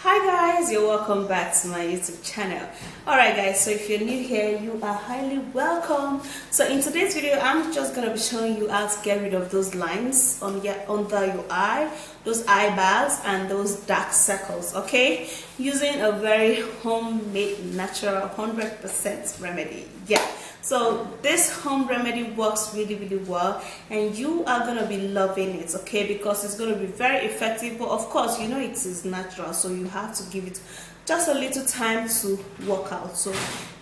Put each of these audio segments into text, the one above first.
Hi guys, you're welcome back to my YouTube channel. Alright guys, so if you're new here, you are highly welcome. So in today's video, I'm just going to be showing you how to get rid of those lines under your eye, those eye bags and those dark circles, okay? Using a very homemade, natural, 100% remedy. Yeah. So this home remedy works really well and you are going to be loving it, okay, because it's going to be very effective. But of course, you know, it is natural, so you have to give it just a little time to work out. So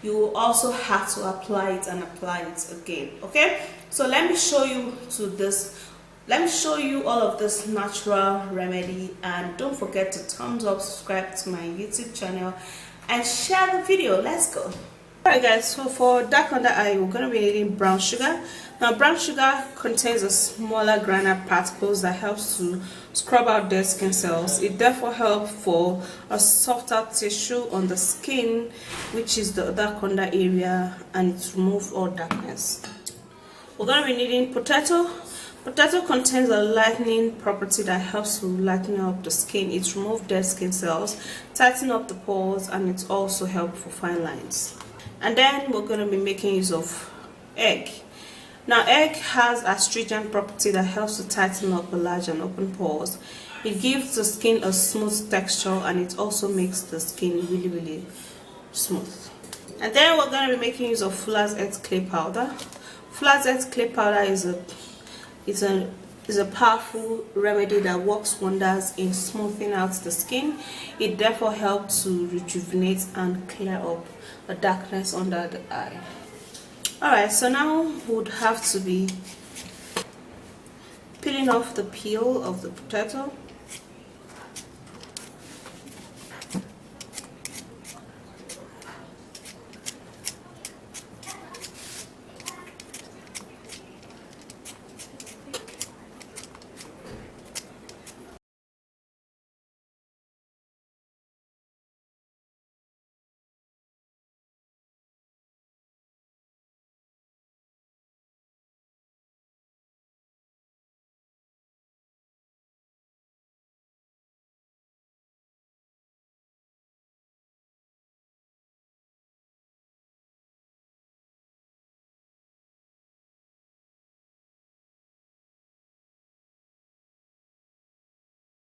you also have to apply it and apply it again, okay? So let me show you all of this natural remedy, and don't forget to thumbs up, subscribe to my YouTube channel and share the video. Let's go. Alright guys, so for dark under eye, we're going to be needing brown sugar. Now brown sugar contains a smaller granular particles that helps to scrub out dead skin cells. It therefore helps for a softer tissue on the skin, which is the dark under area, and it removes all darkness. We're going to be needing potato. Potato contains a lightening property that helps to lighten up the skin. It removes dead skin cells, tighten up the pores, and it also helps for fine lines. And then we're going to be making use of egg. Now egg has astringent property that helps to tighten up the large and open pores. It gives the skin a smooth texture, and it also makes the skin really smooth. And then we're going to be making use of Fuller's Earth clay powder. Fuller's Earth clay powder is a powerful remedy that works wonders in smoothing out the skin. It therefore helps to rejuvenate and clear up the darkness under the eye. Alright, so now we would have to be peeling off the peel of the potato.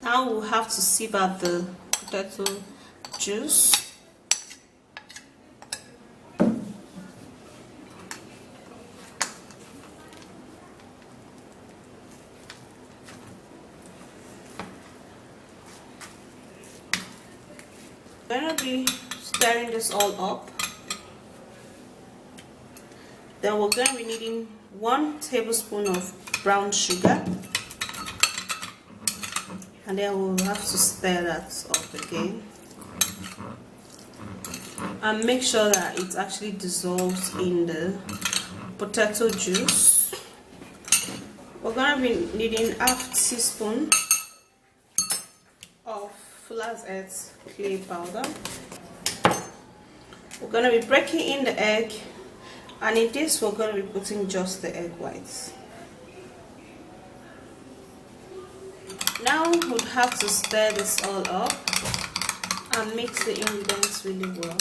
Now we'll have to sieve out the potato juice. I'm going to be stirring this all up. Then we're going to be needing 1 tablespoon of brown sugar. And then we'll have to stir that up again. And make sure that it actually dissolves in the potato juice. We're going to be needing half teaspoon of Fuller's Earth clay powder. We're going to be breaking in the egg, and in this we're going to be putting just the egg whites. Now we'll have to stir this all up and mix the ingredients really well.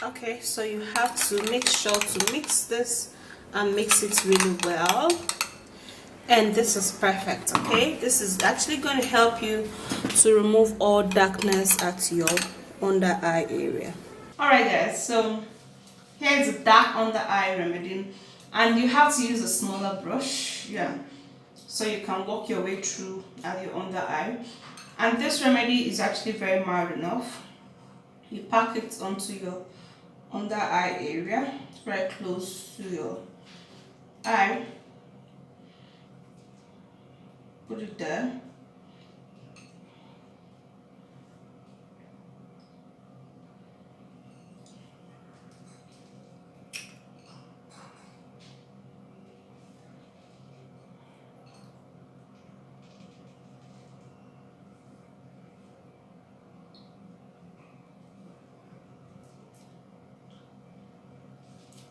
Okay, so you have to make sure to mix this and mix it really well, and this is perfect. Okay, this is actually going to help you to remove all darkness at your under eye area. Alright guys, so here's the dark under eye remedy, and you have to use a smaller brush, yeah, so you can work your way through at your under eye. And this remedy is actually very mild enough. You pack it onto your under eye area, very close to your eye. Put it there.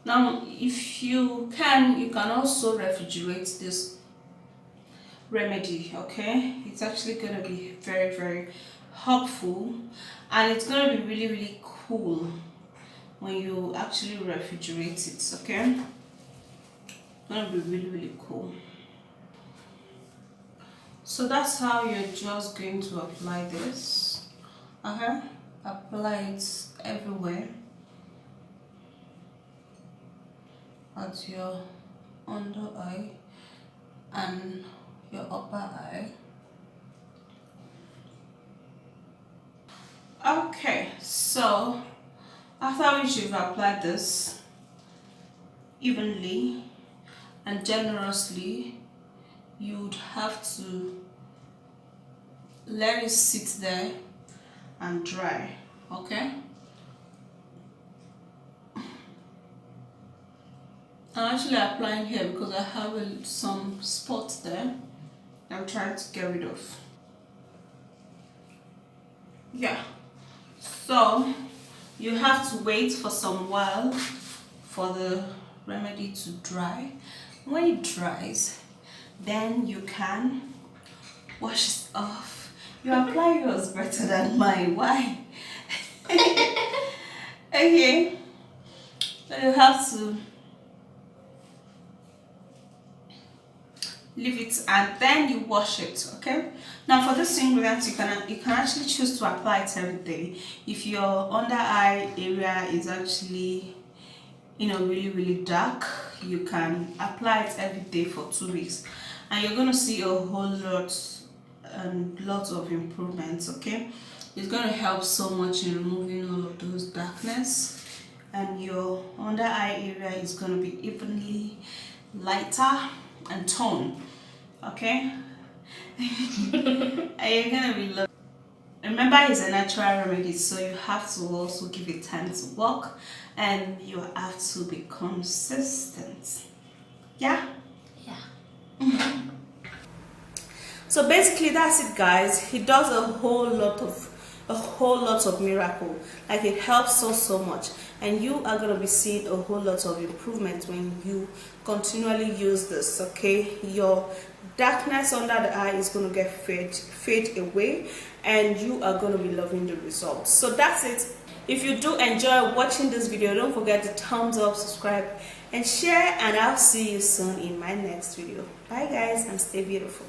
Now if you can also refrigerate this remedy. Okay, it's actually going to be very, very helpful, and it's going to be really, really cool when you actually refrigerate it. Okay, it's going to be really, really cool. So that's how you're just going to apply this. Okay, apply it everywhere at your under eye and your upper eye. Okay, so after which you've applied this evenly and generously, you'd have to let it sit there and dry. Okay, I'm actually applying here because I have some spots there I'm trying to get rid of. Yeah, so you have to wait for some while for the remedy to dry. When it dries, then you can wash it off. You apply yours better than mine. Why? Okay, so you have to leave it and then you wash it. Okay, now for this ingredient, you can actually choose to apply it every day. If your under eye area is actually really, really dark, you can apply it every day for 2 weeks, and you're going to see a whole lot of improvements. Okay, it's going to help so much in removing all of those darkness, and your under eye area is going to be evenly lighter and toned. Okay, and you're going to be loving. Remember, it's a natural remedy, so you have to also give it time to work, and you have to be consistent. Yeah? Yeah. So basically that's it, guys. It does a whole lot of miracle. Like, it helps so much, and you are going to be seeing a whole lot of improvement when you continually use this. Okay, your darkness under the eye is going to get fade away, and you are going to be loving the results. So that's it. If you do enjoy watching this video, don't forget to thumbs up, subscribe and share, and I'll see you soon in my next video. Bye guys, and stay beautiful.